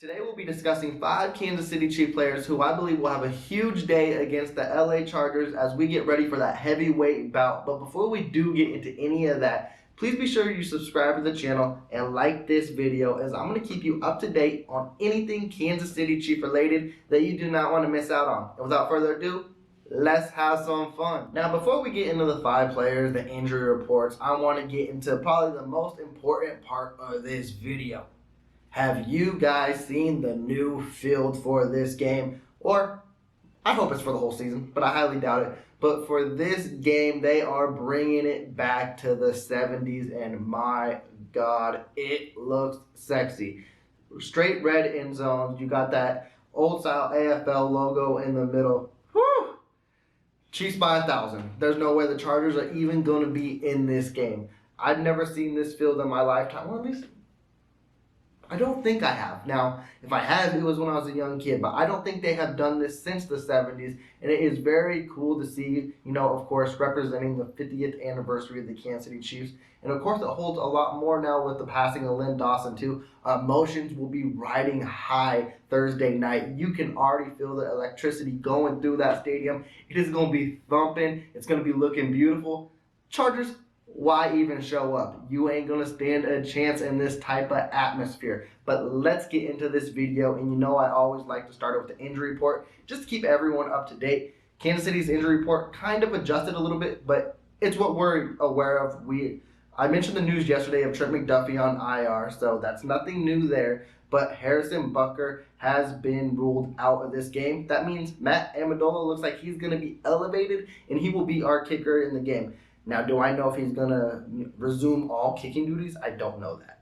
Today we'll be discussing 5 Kansas City Chiefs players who I believe will have a huge day against the LA Chargers as we get ready for that heavyweight bout. But before we do get into any of that, please be sure you subscribe to the channel and like this video, as I'm going to keep you up to date on anything Kansas City Chiefs related that you do not want to miss out on. And without further ado, let's have some fun. Now, before we get into the 5 players, the injury reports, I want to get into probably the most important part of this video. Have you guys seen the new field for this game? Or, I hope it's for the whole season, but I highly doubt it. But for this game, they are bringing it back to the 70s, and my God, it looks sexy. Straight red end zones. You got that old style AFL logo in the middle. Whew! Chiefs by 1,000. There's no way the Chargers are even going to be in this game. I've never seen this field in my lifetime. Well, at least I don't think I have. Now, if I have, it was when I was a young kid, but I don't think they have done this since the 70s, and it is very cool to see, of course, representing the 50th anniversary of the Kansas City Chiefs. And of course, it holds a lot more now with the passing of Lynn Dawson, too. Emotions will be riding high Thursday night. You can already feel the electricity going through that stadium. It is going to be thumping. It's going to be looking beautiful. Chargers, why even show up? You ain't gonna stand a chance in this type of atmosphere. But let's get into this video, and I always like to start with the injury report just to keep everyone up to date. Kansas City's injury report kind of adjusted a little bit, but it's what we're aware of. I mentioned the news yesterday of Trent McDuffie on IR, so that's nothing new there. But Harrison Butker has been ruled out of this game. That means Matt Amendola looks like he's gonna be elevated, and he will be our kicker in the game. Now, do I know if he's going to resume all kicking duties? I don't know that.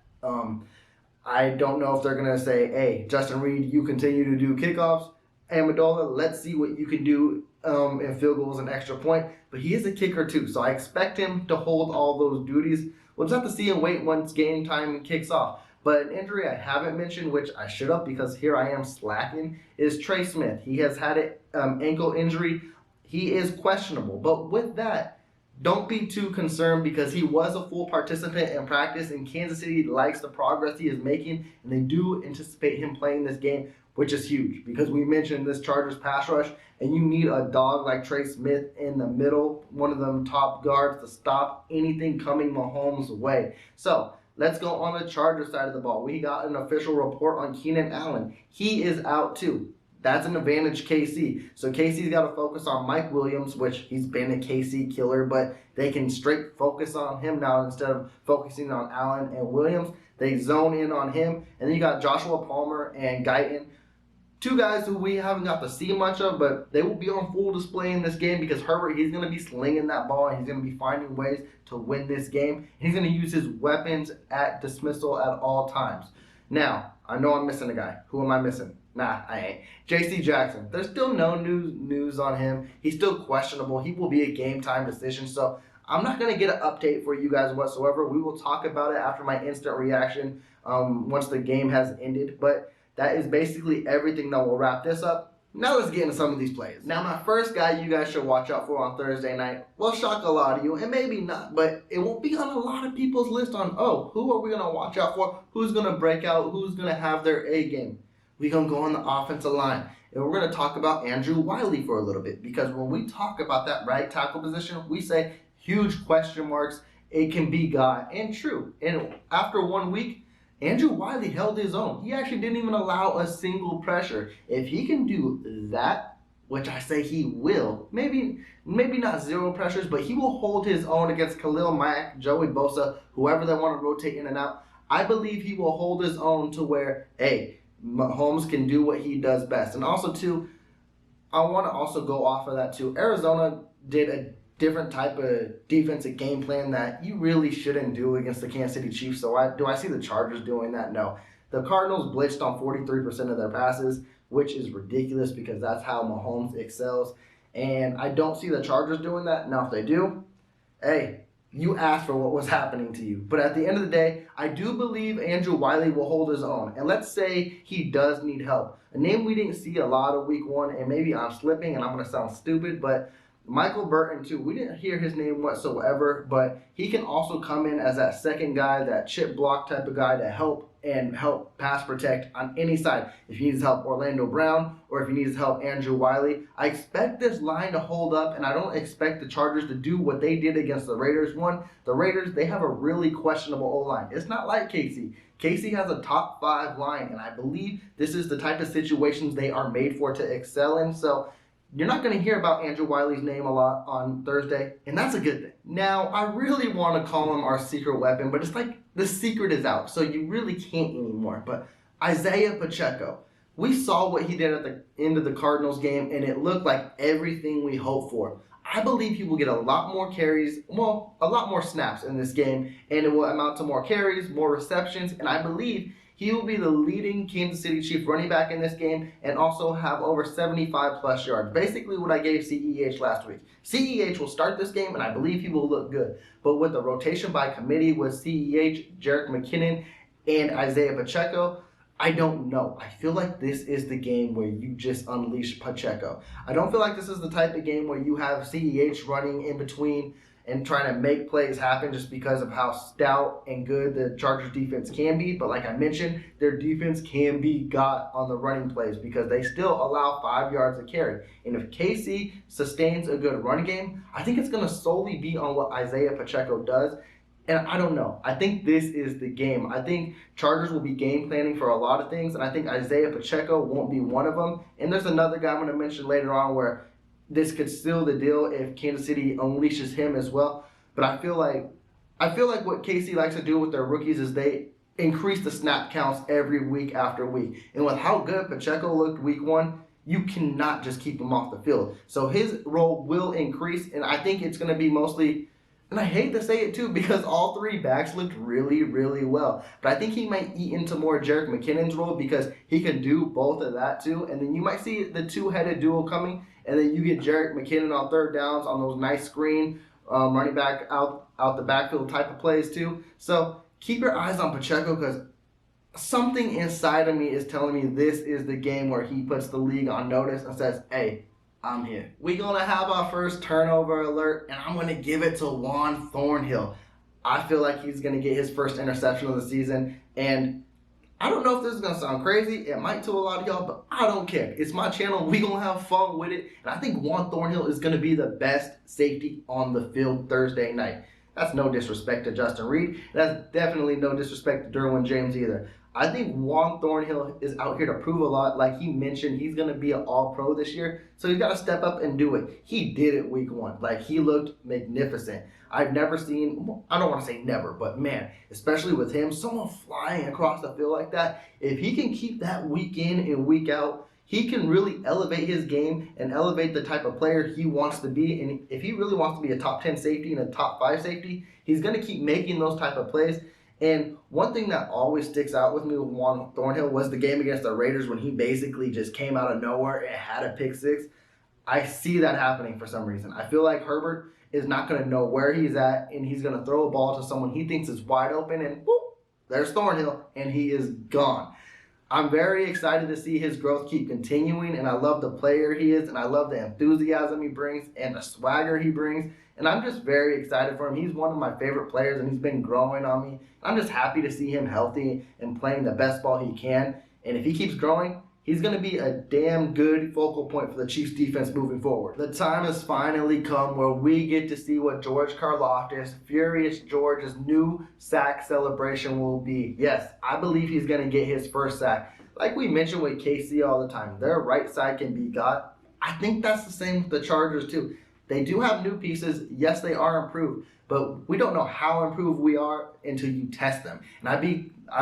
I don't know if they're going to say, hey, Justin Reed, you continue to do kickoffs. Amendola, let's see what you can do in field goals and extra point. But he is a kicker too, so I expect him to hold all those duties. We'll just have to see and wait once game time kicks off. But an injury I haven't mentioned, which I should have because here I am slacking, is TREY Smith. He has had an ankle injury. He is questionable. But with that, don't be too concerned because he was a full participant in practice, and Kansas City likes the progress he is making, and they do anticipate him playing this game, which is huge because we mentioned this Chargers pass rush, and you need a dog like TREY Smith in the middle, one of them top guards to stop anything coming Mahomes' way. So let's go on the Chargers side of the ball. We got an official report on Keenan Allen. He is out too. That's an advantage KC. So KC's got to focus on Mike Williams, which he's been a KC killer, but they can straight focus on him now instead of focusing on Allen and Williams. They zone in on him. And then you got Joshua Palmer and Guyton. 2 guys who we haven't got to see much of, but they will be on full display in this game because Herbert, he's going to be slinging that ball, and he's going to be finding ways to win this game. He's going to use his weapons at dismissal at all times. Now, I know I'm missing a guy. Who am I missing? Nah, I ain't. J.C. Jackson. There's still no news on him. He's still questionable. He will be a game-time decision, so I'm not going to get an update for you guys whatsoever. We will talk about it after my instant reaction once the game has ended, but that is basically everything that will wrap this up. Now let's get into some of these plays. Now, my first guy you guys should watch out for on Thursday night will shock a lot of you, and maybe not, but it won't be on a lot of people's list on, who are we going to watch out for? Who's going to break out? Who's going to have their A game? We're going to go on the offensive line, and we're going to talk about Andrew WYLIE for a little bit, because when we talk about that right tackle position, we say huge question marks. It can be God, and true. And after 1 week, Andrew WYLIE held his own. He actually didn't even allow a single pressure. If he can do that, which I say he will, maybe not 0 pressures, but he will hold his own against Khalil Mack, Joey Bosa, whoever they want to rotate in and out. I believe he will hold his own to where, hey, Mahomes can do what he does best. And also, too, I want to also go off of that, too. Arizona did a different type of defensive game plan that you really shouldn't do against the Kansas City Chiefs. So do I see the Chargers doing that? No. The Cardinals blitzed on 43% of their passes, which is ridiculous because that's how Mahomes excels. And I don't see the Chargers doing that. Now, if they do, hey, you asked for what was happening to you. But at the end of the day, I do believe Andrew WYLIE will hold his own. And let's say he does need help. A name we didn't see a lot of week 1, and maybe I'm slipping and I'm going to sound stupid, but Michael Burton, too. We didn't hear his name whatsoever, but he can also come in as that second guy, that chip block type of guy to help and help pass protect on any side. If he needs help Orlando Brown or if he needs help Andrew WYLIE, I expect this line to hold up, and I don't expect the Chargers to do what they did against the Raiders. One, the Raiders, they have a really questionable O-line. It's not like KC. KC has a top 5 line, and I believe this is the type of situations they are made for to excel in. So you're not going to hear about Andrew WYLIE's name a lot on Thursday, and that's a good thing. Now, I really want to call him our secret weapon, but it's like the secret is out, so you really can't anymore. But Isaiah Pacheco, we saw what he did at the end of the Cardinals game, and it looked like everything we hoped for. I believe he will get a lot more carries, well, a lot more snaps in this game, and it will amount to more carries, more receptions, and I believe he will be the leading Kansas City Chief running back in this game and also have over 75 plus yards. Basically what I gave CEH last week. CEH will start this game and I believe he will look good. But with the rotation by committee with CEH, Jerick McKinnon, and Isaiah Pacheco, I don't know. I feel like this is the game where you just unleash Pacheco. I don't feel like this is the type of game where you have CEH running in between and trying to make plays happen just because of how stout and good the Chargers defense can be. But like I mentioned, their defense can be got on the running plays because they still allow 5 yards a carry. And if KC sustains a good run game, I think it's going to solely be on what Isaiah Pacheco does. And I don't know. I think this is the game. I think Chargers will be game planning for a lot of things, and I think Isaiah Pacheco won't be one of them. And there's another guy I'm going to mention later on where this could seal the deal if Kansas City unleashes him as well. But I feel like what KC likes to do with their rookies is they increase the snap counts every week after week. And with how good Pacheco looked week 1, you cannot just keep him off the field. So his role will increase, and I think it's going to be mostly, and I hate to say it too because all 3 backs looked really, really well. But I think he might eat into more Jerick McKinnon's role because he can do both of that too. And then you might see the 2-headed duo coming. And then you get Jerick McKinnon on 3rd downs on those nice screen, running back out the backfield type of plays too. So keep your eyes on Pacheco because something inside of me is telling me this is the game where he puts the league on notice and says, hey, I'm here. We're going to have our first turnover alert, and I'm going to give it to Juan Thornhill. I feel like he's going to get his first interception of the season, and I don't know if this is going to sound crazy. It might to a lot of y'all, but I don't care. It's my channel. We're going to have fun with it. And I think Juan Thornhill is going to be the best safety on the field Thursday night. That's no disrespect to Justin Reed. That's definitely no disrespect to Derwin James either. I think Juan Thornhill is out here to prove a lot. Like he mentioned, he's going to be an all-pro this year. So he's got to step up and do it. He did it week 1. Like he looked magnificent. I've never seen, I don't want to say never, but man, especially with him, someone flying across the field like that, if he can keep that week in and week out, he can really elevate his game and elevate the type of player he wants to be. And if he really wants to be a top 10 safety and a top 5 safety, he's going to keep making those type of plays. And one thing that always sticks out with me with Juan Thornhill was the game against the Raiders when he basically just came out of nowhere and had a pick 6. I see that happening for some reason. I feel like Herbert is not going to know where he's at, and he's going to throw a ball to someone he thinks is wide open, and whoop, there's Thornhill, and he is gone. I'm very excited to see his growth keep continuing, and I love the player he is, and I love the enthusiasm he brings and the swagger he brings, and I'm just very excited for him. He's one of my favorite players, and he's been growing on me. I'm just happy to see him healthy and playing the best ball he can, and if he keeps growing, he's going to be a damn good focal point for the Chiefs defense moving forward. The time has finally come where we get to see what George Karlaftis, Furious George's new sack celebration will be. Yes, I believe he's going to get his first sack. Like we mentioned with KC all the time, their right side can be got. I think that's the same with the Chargers too. They do have new pieces. Yes, they are improved, but we don't know how improved we are until you test them. And I'd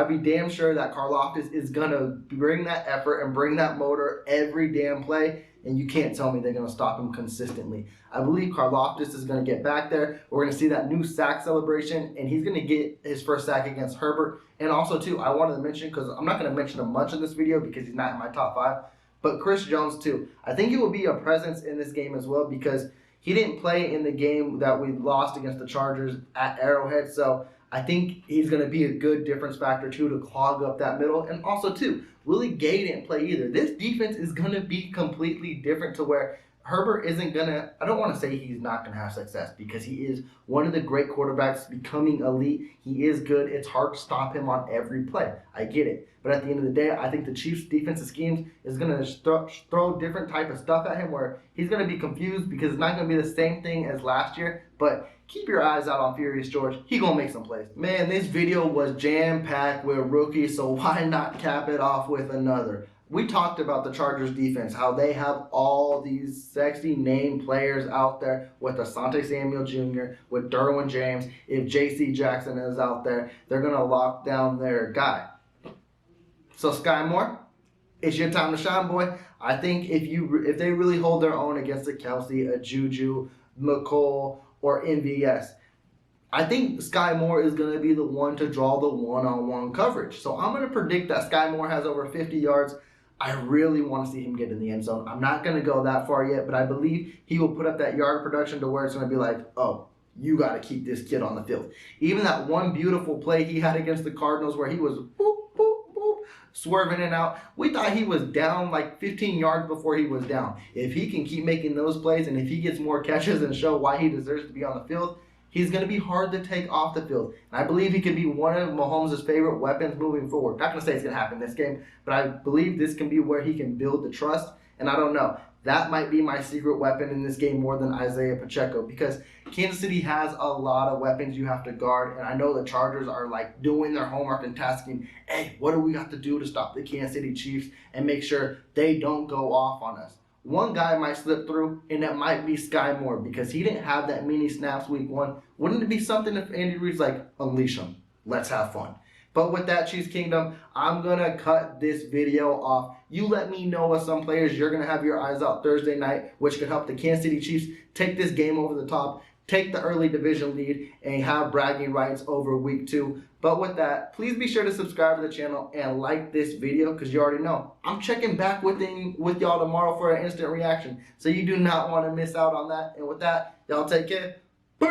be damn sure that Karlaftis is going to bring that effort and bring that motor every damn play, and you can't tell me they're going to stop him consistently. I believe Karlaftis is going to get back there. We're going to see that new sack celebration, and he's going to get his first sack against Herbert. And also, too, I wanted to mention, because I'm not going to mention him much in this video because he's not in my top 5, but Chris Jones, too. I think he will be a presence in this game as well because he didn't play in the game that we lost against the Chargers at Arrowhead, so I think he's going to be a good difference factor, too, to clog up that middle. And also, too, Willie Gay didn't play either. This defense is going to be completely different to where Herbert isn't gonna, I don't want to say he's not gonna have success, because he is one of the great quarterbacks becoming elite. He is good. It's hard to stop him on every play. I get it. But at the end of the day, I think the Chiefs' defensive schemes is going to throw different type of stuff at him where he's going to be confused, because it's not going to be the same thing as last year. But keep your eyes out on Furious George. He going to make some plays. Man, this video was jam-packed with rookies, so why not cap it off with another? We talked about the Chargers defense, how they have all these sexy name players out there with Asante Samuel Jr., with Derwin James. If J.C. Jackson is out there, they're going to lock down their guy. So SKYY Moore, it's your time to shine, boy. I think if they really hold their own against a Kelsey, a Juju, McColl, or MVS, I think SKYY Moore is going to be the one to draw the one-on-one coverage. So I'm going to predict that SKYY Moore has over 50 yards. I really want to see him get in the end zone. I'm not going to go that far yet, but I believe he will put up that yard production to where it's going to be like, oh, you got to keep this kid on the field. Even that one beautiful play he had against the Cardinals where he was boop, boop, boop, swerving in and out. We thought he was down like 15 yards before he was down. If he can keep making those plays, and if he gets more catches and show why he deserves to be on the field, he's going to be hard to take off the field. And I believe he could be one of Mahomes' favorite weapons moving forward. Not going to say it's going to happen this game, but I believe this can be where he can build the trust. And I don't know. That might be my secret weapon in this game more than Isaiah Pacheco, because Kansas City has a lot of weapons you have to guard. And I know the Chargers are like doing their homework and tasking, hey, what do we got to do to stop the Kansas City Chiefs and make sure they don't go off on us? One guy might slip through, and that might be SKYY Moore, because he didn't have that many snaps week one. Wouldn't it be something if Andy Reid's like, unleash him, let's have fun? But with that, Chiefs Kingdom, I'm going to cut this video off. You let me know what some players you're going to have your eyes out Thursday night, which could help the Kansas City Chiefs take this game over the top, take the early division lead, and have bragging rights over week 2. But with that, please be sure to subscribe to the channel and like this video, because you already know I'm checking back with y'all tomorrow for an instant reaction. So you do not want to miss out on that. And with that, y'all take care. Peace.